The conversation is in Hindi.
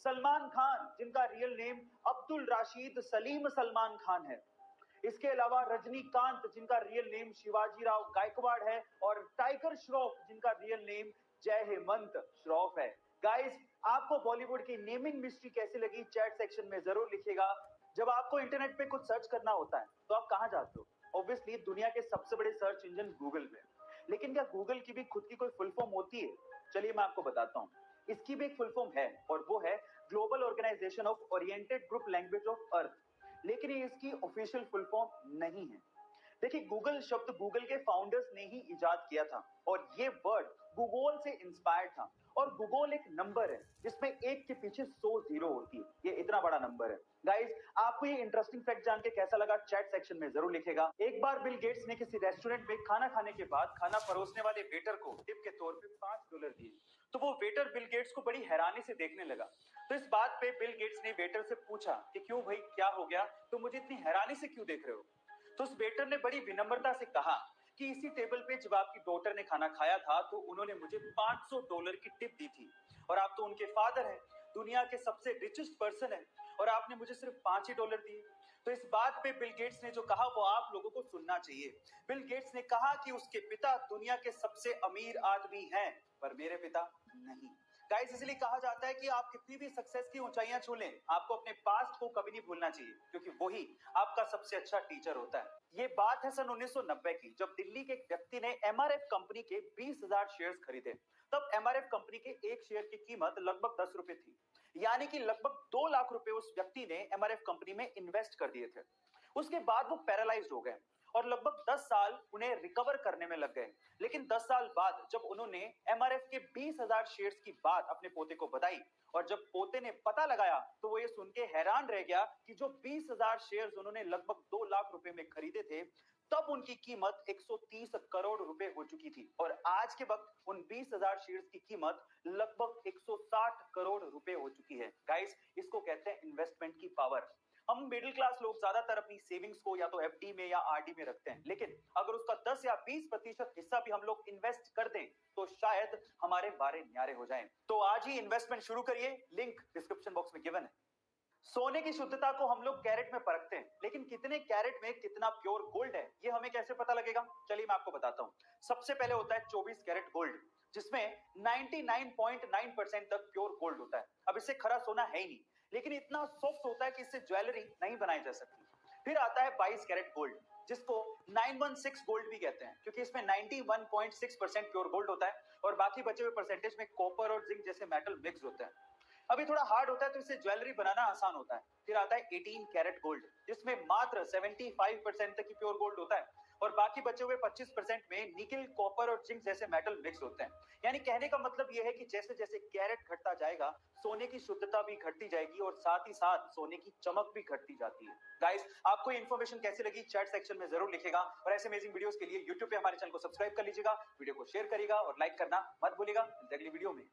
सलमान खान, जिनका रियल नेम अब्दुल राशिद सलीम सलमान खान है। इसके अलावा रजनीकांत, जिनका रियल नेम शिवाजी राव गायकवाड़ है, और टाइगर श्रॉफ, जिनका रियल नेम जय हेमंत श्रॉफ है। गाइस, आपको बॉलीवुड की नेमिंग मिस्ट्री कैसी लगी चैट सेक्शन में जरूर लिखिएगा। जब आपको इंटरनेट पे कुछ सर्च करना होता है तो आप कहां जाते हो? ऑब्वियसली दुनिया के सबसे बड़े सर्च इंजन गूगल में। लेकिन क्या गूगल की भी खुद की कोई फुल फॉर्म होती है? चलिए मैं आपको बताता हूं। इसकी भी एक फुल फॉर्म है और वो है global organisation of oriented group language of earth. लेकिन ये इसकी ऑफिशियल फुल फॉर्म नहीं है। देखिए, गूगल शब्द गूगल के फाउंडर्स ने ही इजाद किया था और ये वर्ड गूगल से इंस्पायर्ड था। और गूगल एक नंबर है जिसमें एक के पीछे 100 जीरो होती है। ये इतना बड़ा नंबर है। गाइस, आपको ये इंटरेस्टिंग फैक्ट जान के कैसा लगा चैट सेक्शन में जरूर लिखेगा। एक बार बिल गेट्स ने किसी रेस्टोरेंट में खाना खाने के बाद खाना परोसने वाले वेटर को टिप के तौर पे $5 दिए। तो वो वेटर बिल गेट्स को बड़ी हैरानी से देखने लगा। तो इस बात पे बिल गेट्स ने वेटर से पूछा कि क्यों भाई, क्या हो गया, तुम मुझे इतनी हैरानी से क्यों देख रहे हो? तो उस वेटर ने बड़ी विनम्रता से कहा कि इसी टेबल पे जब आपकी डॉटर ने खाना खाया था तो उन्होंने मुझे $500 की टिप दी थी, और आप तो उनके फादर हैं, दुनिया के सबसे रिचेस्ट पर्सन है, और आपने मुझे सिर्फ $5 दिए। तो इस बात पे बिल गेट्स ने जो कहा वो आप लोगों को सुनना चाहिए। बिल गेट्स ने कहा कि उसके पिता दुनिया के सबसे अमीर आदमी हैं, पर मेरे पिता नहीं। गाइस, इसलिए कहा जाता है कि आप कितनी भी सक्सेस की ऊंचाइयां छू लें, आपको अपने पास्ट को कभी नहीं भूलना चाहिए, क्योंकि वही आपका सबसे अच्छा टीचर होता है। ये बात है सन 1990 की, जब दिल्ली के एक व्यक्ति ने एमआरएफ कंपनी के 20,000 शेयर्स खरीदे। तब एमआरएफ कंपनी के एक शेयर की कीमत लगभग 10 रुपए थी, यानी कि लगभग 2 लाख रुपए उस व्यक्ति ने एमआरएफ कंपनी में इन्वेस्ट कर दिए थे। उसके बाद वो पैरालाइज्ड हो गए और लगभग 10 साल उन्हें रिकवर करने में लग गए। लेकिन 10 साल बाद जब उन्होंने एमआरएफ के 20,000 शेयर्स की बात अपने पोते को बताई, और जब पोते ने पता लगाया, तो वो ये सुन के हैरान रह गया कि जो 20,000 शेयर्स उन्होंने लगभग 2 लाख रुपए में खरीदे थे, तब उनकी कीमत 130 करोड़ रुपए हो चुकी थी, और आज के वक्त उन 20,000 शेयर्स की कीमत लगभग 160 करोड़ रुपए हो चुकी है। गाइस, इसको कहते हैं इन्वेस्टमेंट की पावर। हम मिडिल क्लास लोग ज्यादातर अपनी सेविंग्स को या तो एफडी में या आरडी में रखते हैं, लेकिन अगर उसका 10 या 20% हिस्सा भी हम लोग इन्वेस्ट कर दें तो शायद हमारे बारे न्यारे हो जाएं। तो आज ही इन्वेस्टमेंट शुरू करिए, लिंक डिस्क्रिप्शन बॉक्स में गिवन है। सोने की शुद्धता को हम लोग कैरेट में परखते हैं, लेकिन कितने कैरेट में कितना प्योर गोल्ड है ये हमें कैसे पता लगेगा? चलिए मैं आपको बताता हूं। सबसे पहले होता है 24 कैरेट गोल्ड, जिसमें 99.9% तक प्योर गोल्ड होता है। अब इससे खरा सोना है ही नहीं, लेकिन इतना सॉफ्ट होता है कि इससे ज्वेलरी नहीं बनाई जा सकती। फिर आता है 22 कैरेट गोल्ड, जिसको 916 गोल्ड भी कहते हैं, क्योंकि इसमें 91.6% प्योर गोल्ड होता है और बाकी बचे हुए परसेंटेज में कॉपर और जिंक जैसे मेटल मिक्स होते हैं। अभी थोड़ा हार्ड होता है तो इससे ज्वेलरी बनाना आसान होता है। फिर आता है 18 कैरेट गोल्ड, जिसमें मात्र 75% तक की प्योर गोल्ड होता है और बाकी बचे हुए 25% में निकेल, कॉपर और जिंक जैसे मेटल मिक्स होते हैं। यानी कहने का मतलब यह है कि जैसे जैसे कैरेट घटता जाएगा, सोने की शुद्धता भी घटती जाएगी और साथ ही साथ सोने की चमक भी घटती जाती है। गाइस, आपको ये इन्फॉर्मेशन कैसी लगी चैट सेक्शन में जरूर लिखेगा, और ऐसे अमेजिंग वीडियोस के लिए यूट्यूब पे हमारे चैनल को सब्सक्राइब कर लीजिएगा, वीडियो को शेयर करिएगा और लाइक करना मत भूलिएगा। अगली वीडियो में